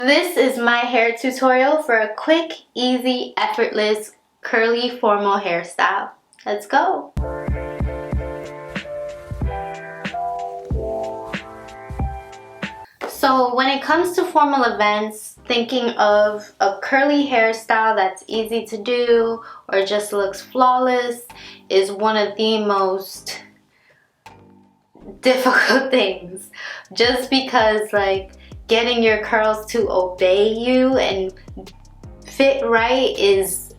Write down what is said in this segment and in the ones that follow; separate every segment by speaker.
Speaker 1: This is my hair tutorial for a quick, easy, effortless, curly formal hairstyle. Let's go! So when it comes to formal events, thinking of a curly hairstyle that's easy to do or just looks flawless is one of the most difficult things. Just because like getting your curls to obey you and fit right is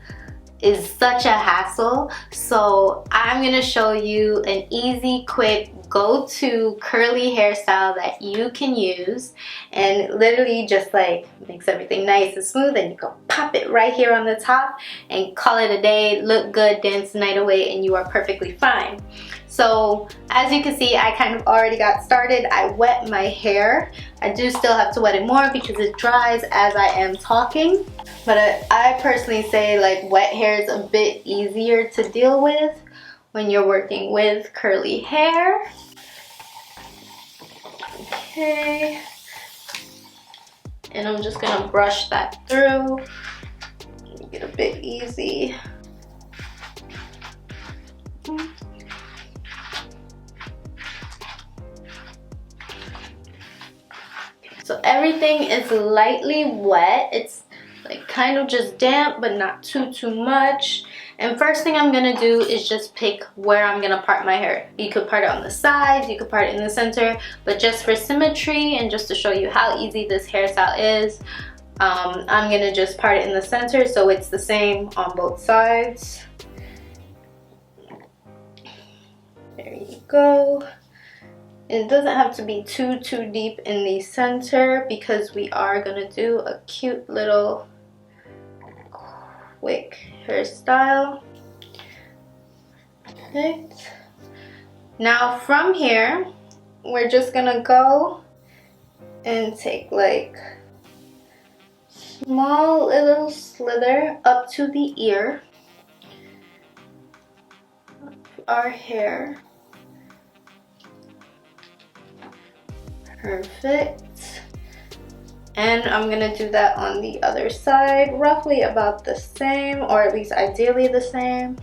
Speaker 1: such a hassle. So I'm gonna show you an easy, quick, go-to curly hairstyle that you can use, and literally just like makes everything nice and smooth, and you can pop it right here on the top and call it a day, look good, dance the night away, and you are perfectly fine. So as you can see, I kind of already got started. I wet my hair. I do still have to wet it more because it dries as I am talking, but I personally say like wet hair is a bit easier to deal with when you're working with curly hair. Okay, and I'm just gonna brush that through, make it a bit easy. So everything is lightly wet. It's like kind of just damp, but not too much. And first thing I'm gonna do is just pick where I'm gonna part my hair. You could part it on the sides, you could part it in the center, but just for symmetry and just to show you how easy this hairstyle is, I'm gonna just part it in the center so it's the same on both sides. There you go. It doesn't have to be too deep in the center because we are gonna do a cute little quick hairstyle. Perfect. Now from here, we're just gonna go and take like small little slither up to the ear of our hair. Perfect. And I'm gonna do that on the other side, roughly about the same, or at least ideally the same.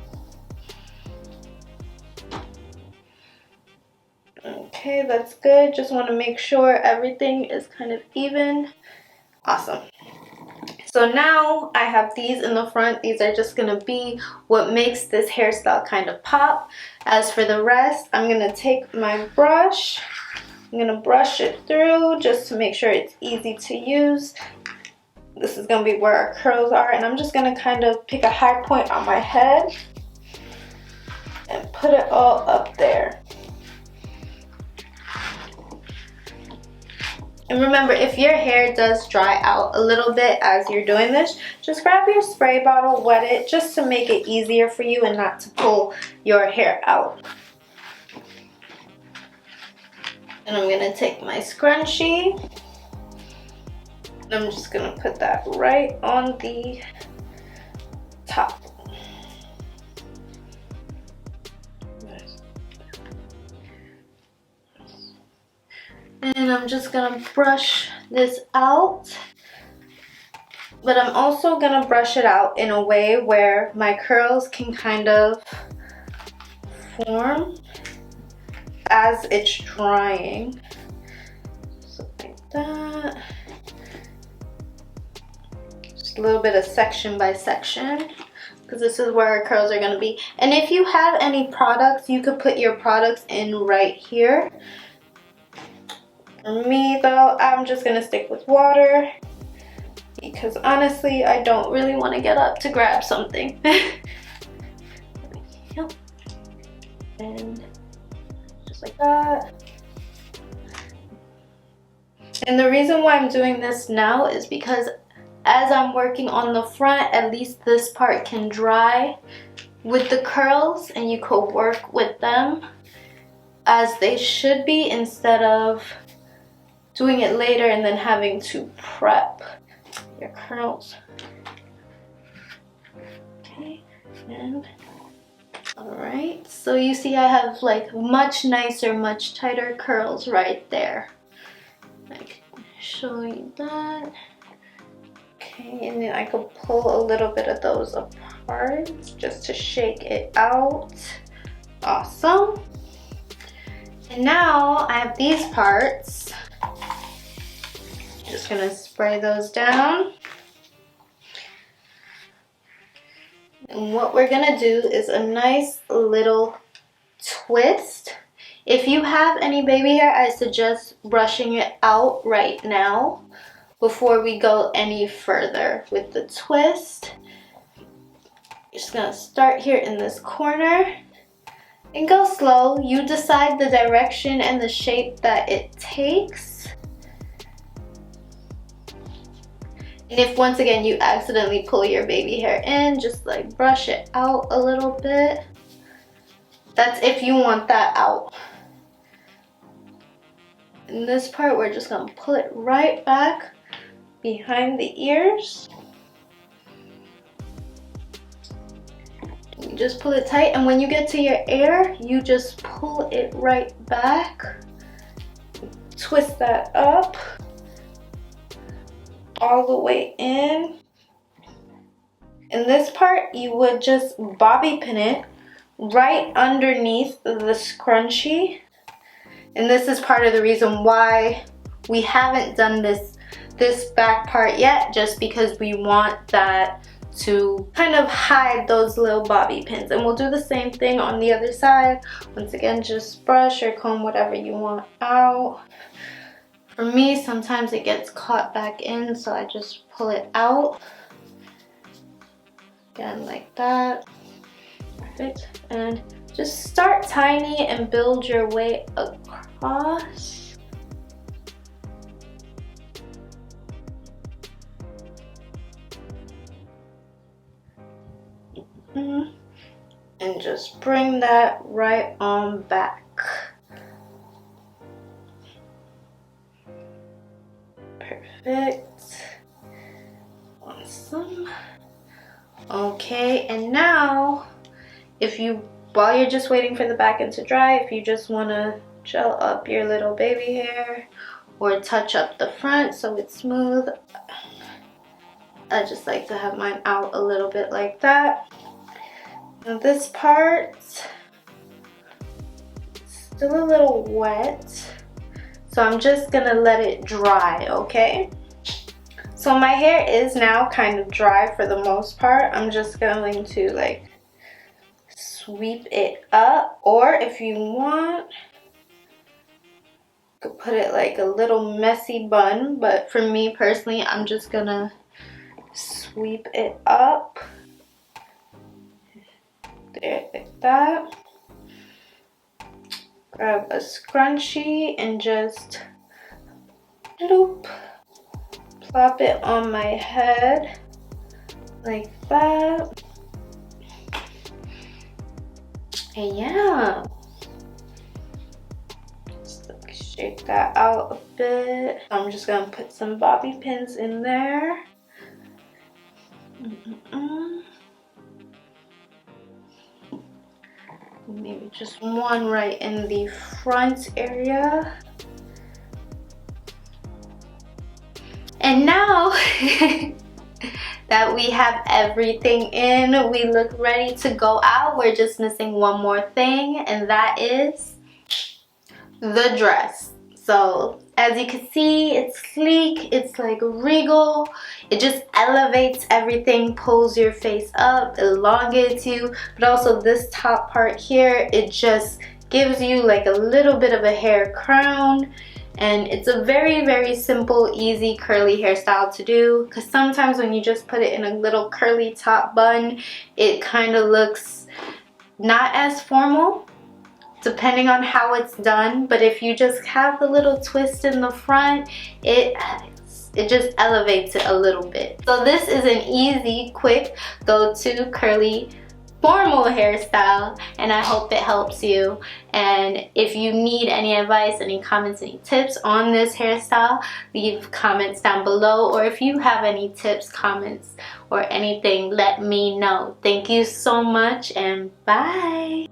Speaker 1: Okay, that's good. Just want to make sure everything is kind of even. Awesome. So now I have these in the front. These are just gonna be what makes this hairstyle kind of pop. As for the rest, I'm gonna take my brush. I'm gonna brush it through just to make sure it's easy to use. This is gonna be where our curls are, and I'm just gonna kind of pick a high point on my head and put it all up there. And remember, if your hair does dry out a little bit as you're doing this, just grab your spray bottle, wet it, just to make it easier for you and not to pull your hair out. And I'm gonna take my scrunchie, and I'm just gonna put that right on the top. And I'm just gonna brush this out, but I'm also gonna brush it out in a way where my curls can kind of form as it's drying. So like that. Just a little bit of section by section, because this is where our curls are gonna be. And if you have any products, you could put your products in right here. For me though, I'm just gonna stick with water because honestly, I don't really want to get up to grab something. And just like that. And the reason why I'm doing this now is because as I'm working on the front, at least this part can dry with the curls and you could work with them as they should be instead of doing it later and then having to prep your curls. Okay, and alright, so you see I have like much nicer, much tighter curls right there. I can show you that. I could pull a little bit of those apart just to shake it out. Awesome. And now I have these parts. Just gonna spray those down. And what we're gonna do is a nice little twist. If you have any baby hair, I suggest brushing it out right now before we go any further with the twist. Just gonna start here in this corner and go slow. You decide the direction and the shape that it takes. And if once again you accidentally pull your baby hair in, just like brush it out a little bit. That's if you want that out. In this part, we're just gonna pull it right back behind the ears. You just pull it tight, and when you get to your ear, you just pull it right back. Twist that up all the way in. In this part, you would just bobby pin it right underneath the scrunchie. And this is part of the reason why we haven't done this back part yet, just because we want that to kind of hide those little bobby pins. And we'll do the same thing on the other side. Once again, just brush or comb whatever you want out. For me, sometimes it gets caught back in, so I just pull it out. Again, like that. Perfect. And just start tiny and build your way across. And just bring that right on back. Perfect. Awesome. Okay, and now while you're just waiting for the back end to dry, if you just want to gel up your little baby hair or touch up the front so it's smooth, I just like to have mine out a little bit like that. Now this part is still a little wet, so I'm just gonna let it dry, okay? So my hair is now kind of dry for the most part. I'm just going to like sweep it up, or if you want, you could put it like a little messy bun, but for me personally, I'm just gonna sweep it up. There, like that. Grab a scrunchie and just loop. Plop it on my head like that. And yeah, just like shake that out a bit. I'm just gonna put some bobby pins in there. Maybe just one right in the front area. And now that we have everything in, we look ready to go out. We're just missing one more thing, and that is the dress. So as you can see, it's sleek, it's like regal. It just elevates everything, pulls your face up, elongates you, but also this top part here, it just gives you like a little bit of a hair crown. And it's a very, very simple, easy curly hairstyle to do, because sometimes when you just put it in a little curly top bun, it kind of looks not as formal, depending on how it's done. But if you just have the little twist in the front, it just elevates it a little bit. So this is an easy, quick, go-to curly formal hairstyle, and I hope it helps you. And if you need any advice, any comments, any tips on this hairstyle, leave comments down below, or if you have any tips, comments, or anything, let me know. Thank you so much, and bye.